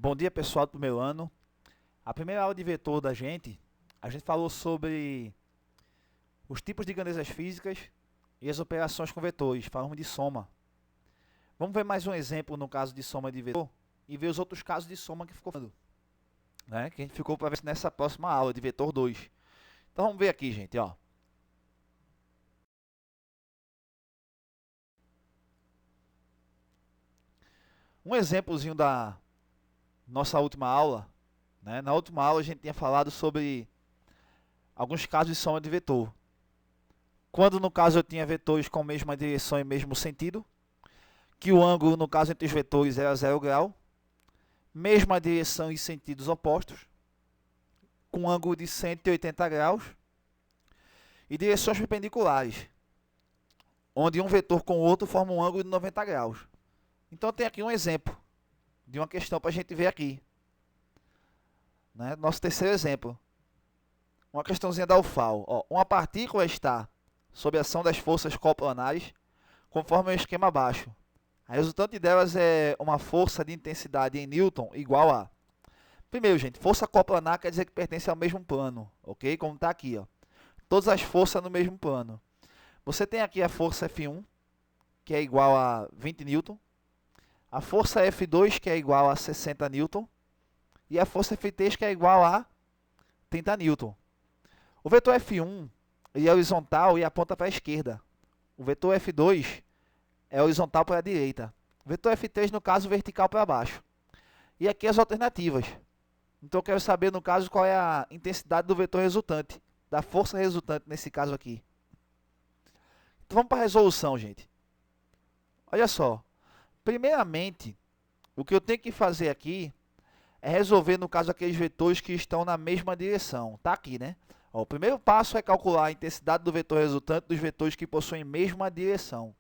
Bom dia, pessoal do primeiro ano. A primeira aula de vetor da a gente falou sobre os tipos de grandezas físicas e as operações com vetores. Falamos de soma. Vamos ver mais um exemplo no caso de soma de vetor e ver os outros casos de soma que ficou falando, né? Que a gente ficou para ver nessa próxima aula de vetor 2. Então vamos ver aqui, gente, ó. Um exemplozinho da nossa última aula, né? Na última aula a gente tinha falado sobre alguns casos de soma de vetor. Quando no caso eu tinha vetores com mesma direção e mesmo sentido, que o ângulo no caso entre os vetores era 0 grau, mesma direção e sentidos opostos, com ângulo de 180 graus, e direções perpendiculares, onde um vetor com o outro forma um ângulo de 90 graus. Então tem aqui um exemplo de uma questão para a gente ver aqui, né? Nosso terceiro exemplo. Uma questãozinha da UFAL. Ó, uma partícula está sob a ação das forças coplanares, conforme o esquema abaixo. A resultante delas é uma força de intensidade em Newton igual a... Primeiro, gente, força coplanar quer dizer que pertence ao mesmo plano, ok? Como está aqui, ó. Todas as forças no mesmo plano. Você tem aqui a força F1, que é igual a 20 Newton. A força F2, que é igual a 60 Newton. E a força F3, que é igual a 30 Newton. O vetor F1 ele é horizontal e aponta para a esquerda. O vetor F2 é horizontal para a direita. O vetor F3, no caso, vertical para baixo. E aqui as alternativas. Então eu quero saber, no caso, qual é a intensidade do vetor resultante, da força resultante nesse caso aqui. Então vamos para a resolução, gente. Olha só. Primeiramente, o que eu tenho que fazer aqui é resolver, no caso, aqueles vetores que estão na mesma direção. Está aqui, né? Ó, o primeiro passo é calcular a intensidade do vetor resultante dos vetores que possuem mesma direção.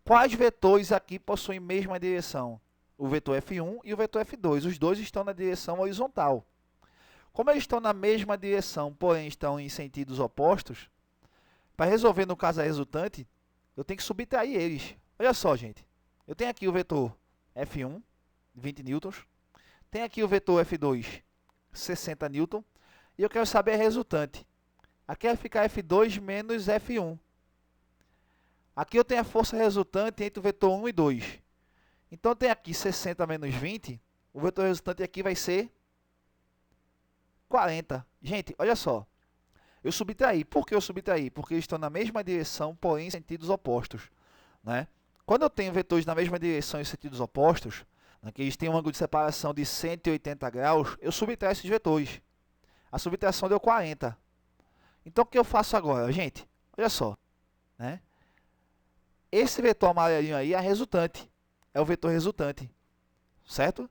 Quais vetores aqui possuem mesma direção? O vetor F1 e o vetor F2. Os dois estão na direção horizontal. Como eles estão na mesma direção, porém estão em sentidos opostos, para resolver, no caso, a resultante, eu tenho que subtrair eles. Olha só, gente. Eu tenho aqui o vetor F1, 20 newtons. Tenho aqui o vetor F2, 60 newton. E eu quero saber a resultante. Aqui vai ficar F2 menos F1. Aqui eu tenho a força resultante entre o vetor 1 e 2. Então, tem aqui 60 menos 20. O vetor resultante aqui vai ser 40. Gente, olha só. Eu subtraí. Por que eu subtraí? Porque eles estão na mesma direção, porém em sentidos opostos, né? Quando eu tenho vetores na mesma direção em sentidos opostos, né, que eles têm um ângulo de separação de 180 graus, eu subtraio esses vetores. A subtração deu 40. Então, o que eu faço agora? Gente, olha só, né? Esse vetor amarelinho aí é a resultante. É o vetor resultante, certo?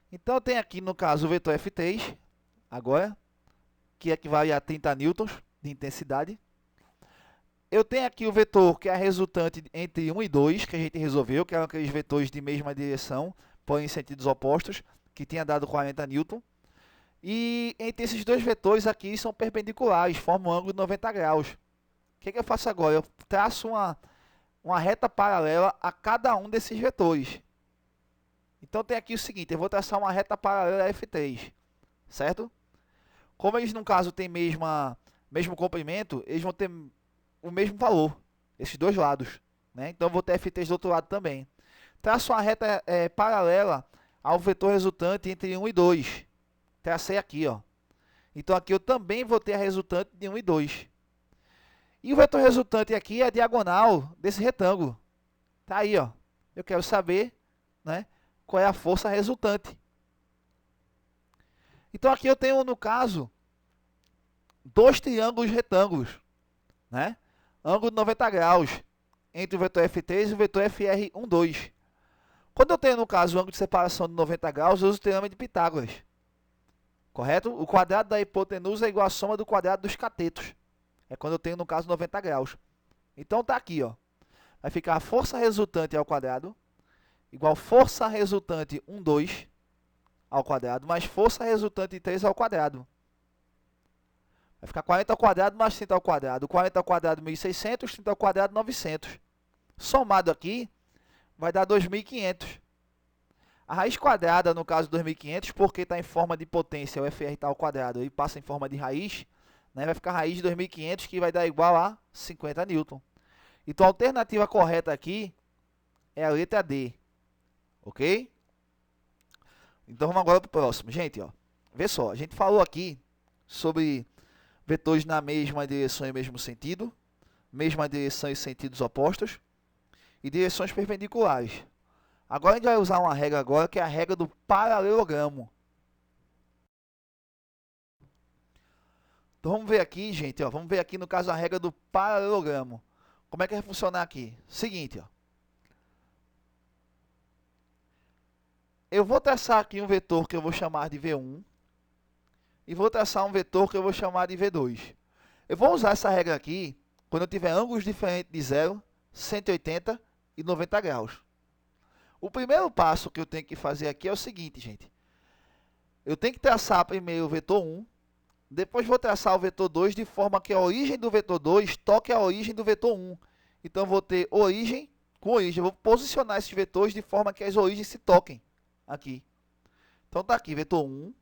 Então, eu tenho aqui, no caso, o vetor F3, agora, que equivale a 30 newtons de intensidade. Eu tenho aqui o vetor que é a resultante entre 1 e 2, que a gente resolveu, que eram aqueles vetores de mesma direção, porém em sentidos opostos, que tinha dado 40 newton. E entre esses dois vetores aqui são perpendiculares, formam um ângulo de 90 graus. O que eu faço agora? Eu traço uma reta paralela a cada um desses vetores. Então tem aqui o seguinte, eu vou traçar uma reta paralela a F3, certo? Como eles, no caso, têm mesmo comprimento, eles vão ter o mesmo valor, esses dois lados, né? Então eu vou ter F3 do outro lado também. Traço uma reta paralela ao vetor resultante entre 1 e 2. Tracei aqui, ó. Então aqui eu também vou ter a resultante de 1 e 2. E o vetor resultante aqui é a diagonal desse retângulo. Tá aí, ó. Eu quero saber, né, qual é a força resultante. Então aqui eu tenho, no caso, dois triângulos retângulos, né? Ângulo de 90 graus entre o vetor F3 e o vetor FR12. Quando eu tenho, no caso, o ângulo de separação de 90 graus, eu uso o teorema de Pitágoras. Correto? O quadrado da hipotenusa é igual à soma do quadrado dos catetos. É quando eu tenho, no caso, 90 graus. Então, tá aqui, ó. Vai ficar a força resultante ao quadrado igual força resultante 2 ao quadrado mais força resultante 3 ao quadrado. Vai ficar 40 ao quadrado mais 30 ao quadrado. 40 ao quadrado, 1.600. 30 ao quadrado, 900. Somado aqui, vai dar 2.500. A raiz quadrada, no caso 2500, porque está em forma de potência, o FR está ao quadrado, e passa em forma de raiz, né, vai ficar a raiz de 2500, que vai dar igual a 50 newton. Então, a alternativa correta aqui é a letra D, ok? Então, vamos agora para o próximo. Gente, ó, vê só, a gente falou aqui sobre vetores na mesma direção e mesmo sentido, mesma direção e sentidos opostos, e direções perpendiculares. Agora a gente vai usar uma regra agora, que é a regra do paralelogramo. Então vamos ver aqui, gente, ó, vamos ver aqui no caso a regra do paralelogramo. Como é que vai funcionar aqui? Seguinte, ó. Eu vou traçar aqui um vetor que eu vou chamar de V1 e vou traçar um vetor que eu vou chamar de V2. Eu vou usar essa regra aqui quando eu tiver ângulos diferentes de 0, 180 e 90 graus. O primeiro passo que eu tenho que fazer aqui é o seguinte, gente. Eu tenho que traçar primeiro o vetor 1, depois vou traçar o vetor 2 de forma que a origem do vetor 2 toque a origem do vetor 1. Então, eu vou ter origem com origem. Eu vou posicionar esses vetores de forma que as origens se toquem aqui. Então, está aqui, vetor 1.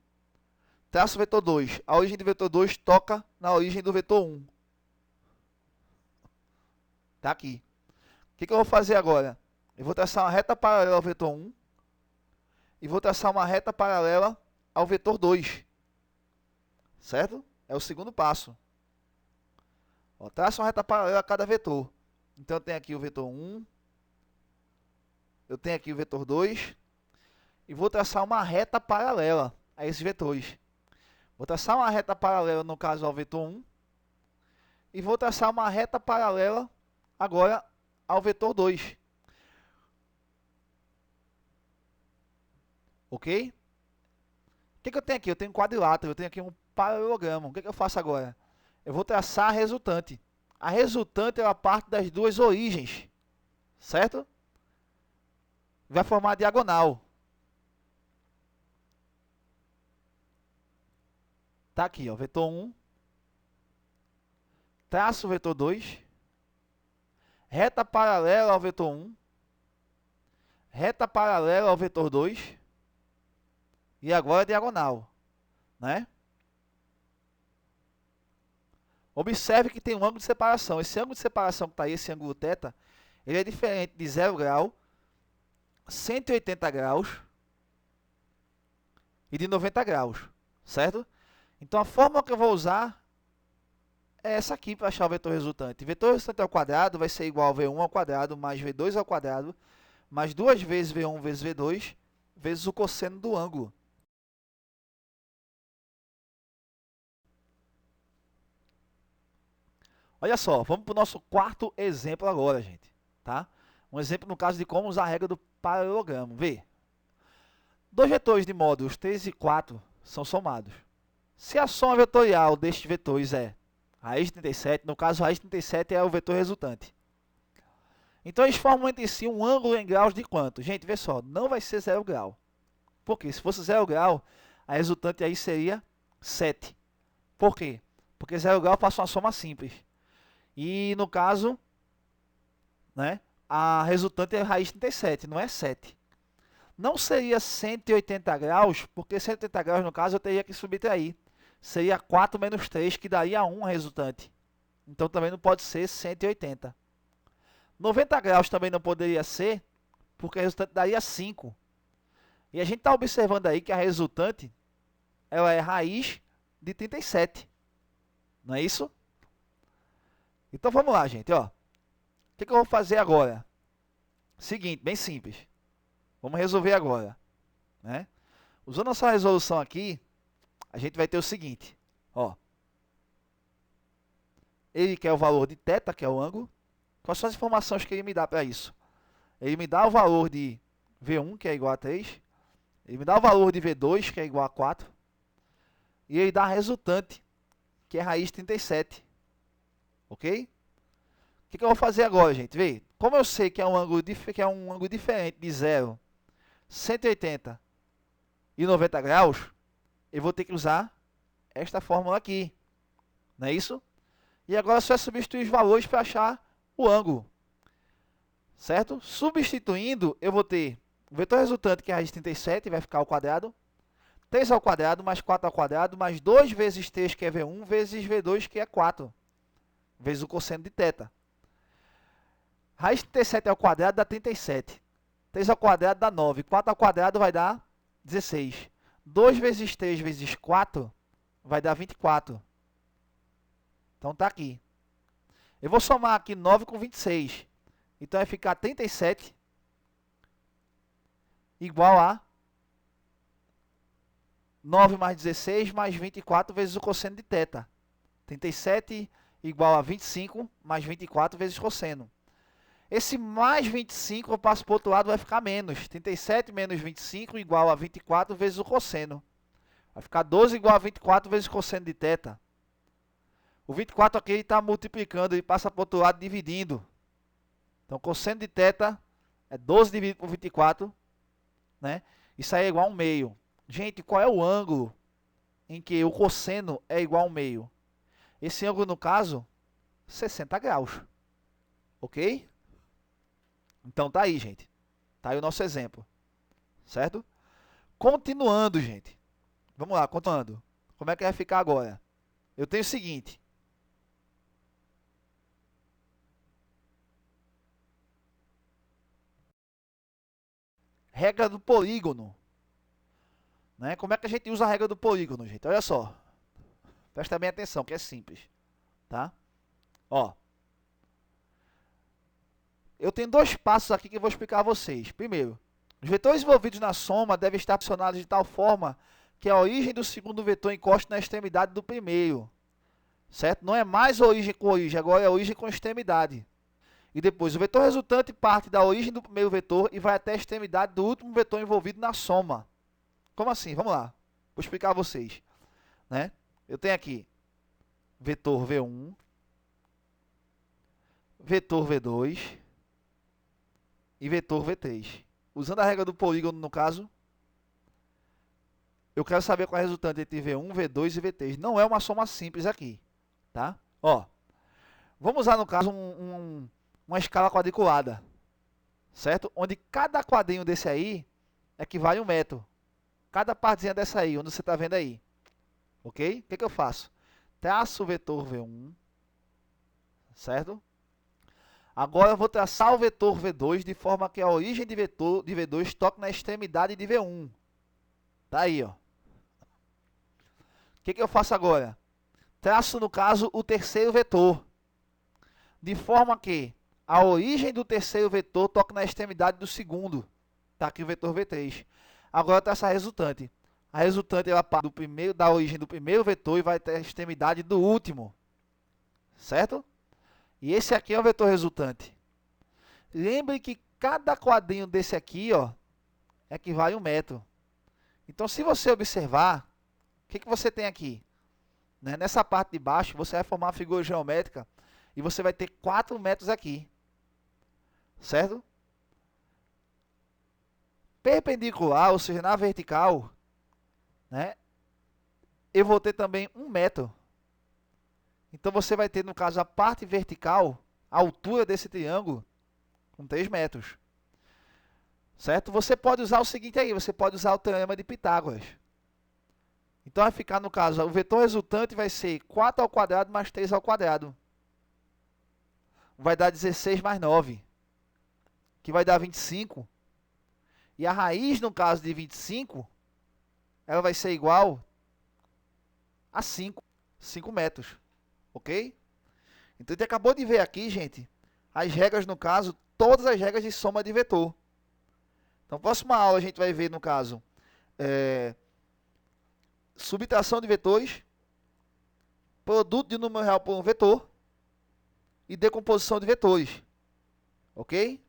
Traço o vetor 2. A origem do vetor 2 toca na origem do vetor 1. Está aqui. O que eu vou fazer agora? Eu vou traçar uma reta paralela ao vetor 1 e vou traçar uma reta paralela ao vetor 2. Certo? É o segundo passo. Ó, traço uma reta paralela a cada vetor. Então, eu tenho aqui o vetor 1, eu tenho aqui o vetor 2 e vou traçar uma reta paralela a esses vetores. Vou traçar uma reta paralela, no caso, ao vetor 1 e vou traçar uma reta paralela agora ao vetor 2. Ok? O que eu tenho aqui? Eu tenho um quadrilátero, eu tenho aqui um paralelogramo. O que eu faço agora? Eu vou traçar a resultante. A resultante é a parte das duas origens, certo? Vai formar a diagonal. Tá aqui, ó, vetor 1. Traço o vetor 2. Reta paralela ao vetor 1. Reta paralela ao vetor 2. E agora diagonal, né? Observe que tem um ângulo de separação. Esse ângulo de separação que está aí, esse ângulo θ, ele é diferente de 0 grau, 180 graus e de 90 graus, certo? Então, a fórmula que eu vou usar é essa aqui para achar o vetor resultante. Vetor resultante ao quadrado vai ser igual a V1 ao quadrado mais V2 ao quadrado mais 2 vezes V1 vezes V2 vezes o cosseno do ângulo. Olha só, vamos para o nosso quarto exemplo agora, gente. Tá? Um exemplo no caso de como usar a regra do paralelogramo. Vê. Dois vetores de módulos 3 e 4 são somados. Se a soma vetorial destes vetores é raiz de 37, no caso, a raiz de 37 é o vetor resultante. Então, eles formam entre si um ângulo em graus de quanto? Gente, vê só, não vai ser 0 grau. Por quê? Se fosse 0 grau, a resultante aí seria 7. Por quê? Porque 0 grau passa uma soma simples. E, no caso, né, a resultante é raiz de 37, não é 7. Não seria 180 graus, porque 180 graus, no caso, eu teria que subtrair. Seria 4 menos 3, que daria 1 a resultante. Então, também não pode ser 180. 90 graus também não poderia ser, porque a resultante daria 5. E a gente está observando aí que a resultante ela é raiz de 37. Não é isso? Então, vamos lá, gente. Ó. O que eu vou fazer agora? Seguinte, bem simples. Vamos resolver agora. Né? Usando essa resolução aqui, a gente vai ter o seguinte. Ó. Ele quer o valor de θ, que é o ângulo. Quais são as informações que ele me dá para isso? Ele me dá o valor de V1, que é igual a 3. Ele me dá o valor de V2, que é igual a 4. E ele dá a resultante, que é raiz de 37. Ok? O que eu vou fazer agora, gente? Vê, como eu sei que é um ângulo diferente de 0, 180 e 90 graus, eu vou ter que usar esta fórmula aqui. Não é isso? E agora só é substituir os valores para achar o ângulo. Certo? Substituindo, eu vou ter O vetor resultante, que é a raiz de 37, vai ficar ao quadrado. 3 ao quadrado mais 4 ao quadrado, mais 2 vezes 3, que é V1, vezes V2, que é 4, vezes o cosseno de θ. Raiz de 37 ao quadrado dá 37. 3 ao quadrado dá 9. 4 ao quadrado vai dar 16. 2 vezes 3 vezes 4 vai dar 24. Então tá aqui. Eu vou somar aqui 9 com 26. Então vai ficar 37 igual a 9 mais 16 mais 24 vezes o cosseno de θ. 37 igual a 25 mais 24 vezes cosseno. Esse mais 25 eu passo para o outro lado, vai ficar menos. 37 menos 25 igual a 24 vezes o cosseno. Vai ficar 12 igual a 24 vezes o cosseno de θ. O 24 aqui está multiplicando, ele passa para o outro lado dividindo. Então, cosseno de θ é 12 dividido por 24. Né? Isso aí é igual a 1 meio. Gente, qual é o ângulo em que o cosseno é igual a 1 meio? Esse ângulo, no caso, 60 graus. Ok? Então, tá aí, gente. Tá aí o nosso exemplo. Certo? Continuando, gente. Vamos lá, continuando. Como é que vai ficar agora? Eu tenho o seguinte. Regra do polígono. Né? Como é que a gente usa a regra do polígono, gente? Olha só. Presta bem atenção, que é simples. Tá? Ó. Eu tenho dois passos aqui que eu vou explicar a vocês. Primeiro, os vetores envolvidos na soma devem estar posicionados de tal forma que a origem do segundo vetor encoste na extremidade do primeiro. Certo? Não é mais origem com origem, agora é origem com extremidade. E depois, o vetor resultante parte da origem do primeiro vetor e vai até a extremidade do último vetor envolvido na soma. Como assim? Vamos lá. Vou explicar a vocês. Né? Eu tenho aqui vetor V1, vetor V2 e vetor V3. Usando a regra do polígono, no caso, eu quero saber qual é o resultante entre V1, V2 e V3. Não é uma soma simples aqui. Tá? Ó, vamos usar, no caso, uma escala quadriculada. Certo? Onde cada quadrinho desse aí equivale a 1 metro. Cada partezinha dessa aí, onde você está vendo aí. Ok? O que eu faço? Traço o vetor V1. Certo? Agora eu vou traçar o vetor V2 de forma que a origem de vetor de V2 toque na extremidade de V1. Tá aí, ó. O que eu faço agora? Traço, no caso, o terceiro vetor. De forma que a origem do terceiro vetor toque na extremidade do segundo. Tá aqui o vetor V3. Agora eu traço a resultante. A resultante ela parte da origem do primeiro vetor e vai até a extremidade do último. Certo? E esse aqui é o vetor resultante. Lembre que cada quadrinho desse aqui, ó, equivale a 1 metro. Então, se você observar, o que você tem aqui? Né? Nessa parte de baixo, você vai formar uma figura geométrica e você vai ter 4 metros aqui. Certo? Perpendicular, ou seja, na vertical, né, eu vou ter também 1 metro. Então, você vai ter, no caso, a parte vertical, a altura desse triângulo, com 3 metros. Certo? Você pode usar o seguinte aí, você pode usar o teorema de Pitágoras. Então, vai ficar, no caso, o vetor resultante vai ser 4 ao quadrado mais 3 ao quadrado. Vai dar 16 mais 9, que vai dar 25. E a raiz, no caso de 25, ela vai ser igual a 5 metros. Ok? Então, a gente acabou de ver aqui, gente, as regras, no caso, todas as regras de soma de vetor. Então, próxima aula a gente vai ver, no caso, subtração de vetores, produto de número real por um vetor e decomposição de vetores. Ok?